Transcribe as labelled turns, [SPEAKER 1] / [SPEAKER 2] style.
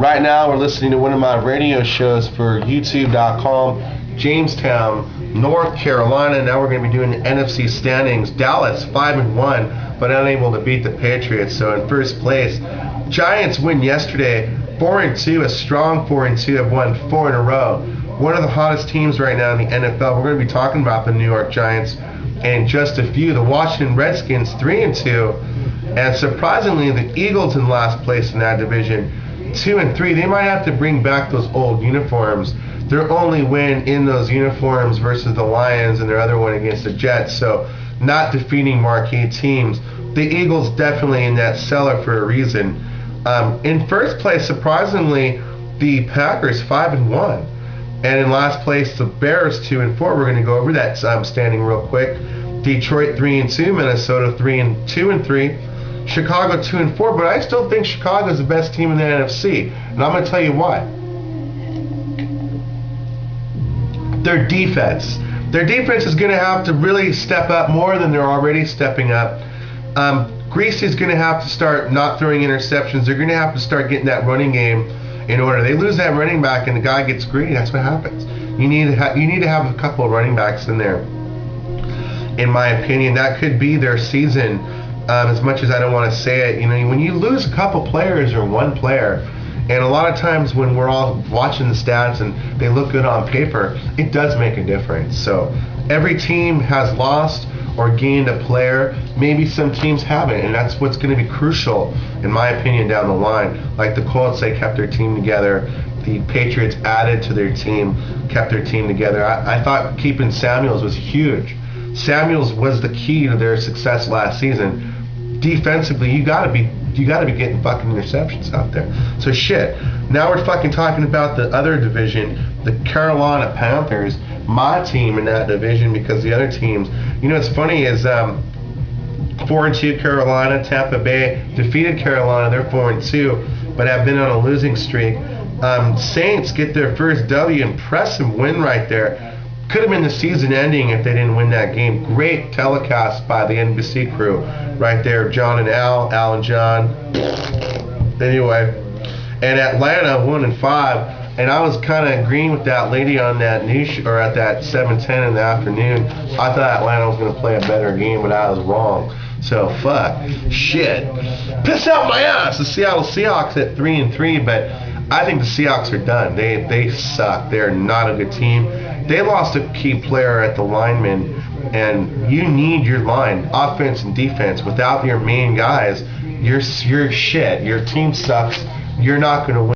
[SPEAKER 1] Right now we're listening to one of my radio shows for YouTube.com, Jamestown, North Carolina. Now we're going to be doing the NFC standings. Dallas 5-1, but unable to beat the Patriots. So in first place, Giants win yesterday, 4-2, a strong 4-2, have won 4 in a row. One of the hottest teams right now in the NFL. We're going to be talking about the New York Giants in just a few. The Washington Redskins 3-2, and surprisingly the Eagles in last place in that division, 2-3. They might have to bring back those old uniforms. Their only win in those uniforms versus the Lions, and their other one against the Jets, so not defeating marquee teams. The Eagles definitely in that cellar for a reason. In first place, surprisingly, the Packers 5-1. And in last place, the Bears 2-4. We're going to go over that standing real quick. Detroit 3-2, Minnesota 3-2-3, Chicago 2-4. But I still think Chicago is the best team in the NFC, and I'm going to tell you why. Their defense. Their defense is going to have to really step up more than they're already stepping up. Greasy's going to have to start not throwing interceptions. They're going to have to start getting that running game in order. They lose that running back and the guy gets greedy. That's what happens. You need to have a couple of running backs in there. In my opinion, that could be their season. As much as I don't want to say it, when you lose a couple players or one player, and a lot of times when we're all watching the stats and they look good on paper, it does make a difference. So every team has lost or gained a player. Maybe some teams haven't, and that's what's going to be crucial, in my opinion, down the line. Like the Colts, they kept their team together. The Patriots added to their team, kept their team together. I thought keeping Samuels was huge. Samuels was the key to their success last season. Defensively, you gotta be getting fucking interceptions out there. So shit. Now we're fucking talking about the other division, the Carolina Panthers, my team in that division, because the other teams, what's funny is 4-2 Carolina, Tampa Bay defeated Carolina, they're 4-2, but have been on a losing streak. Saints get their first W, impressive win right there. Could have been the season ending if they didn't win that game. Great telecast by the NBC crew right there, John and Al and John. Anyway, and Atlanta 1-5. And I was kind of agreeing with that lady on that news or at that 7:10 in the afternoon. I thought Atlanta was going to play a better game, but I was wrong. So fuck, shit, piss out my ass. The Seattle Seahawks at 3-3, but I think the Seahawks are done. They suck. They're not a good team. They lost a key player at the lineman, and you need your line, offense and defense. Without your main guys, you're shit. Your team sucks. You're not going to win.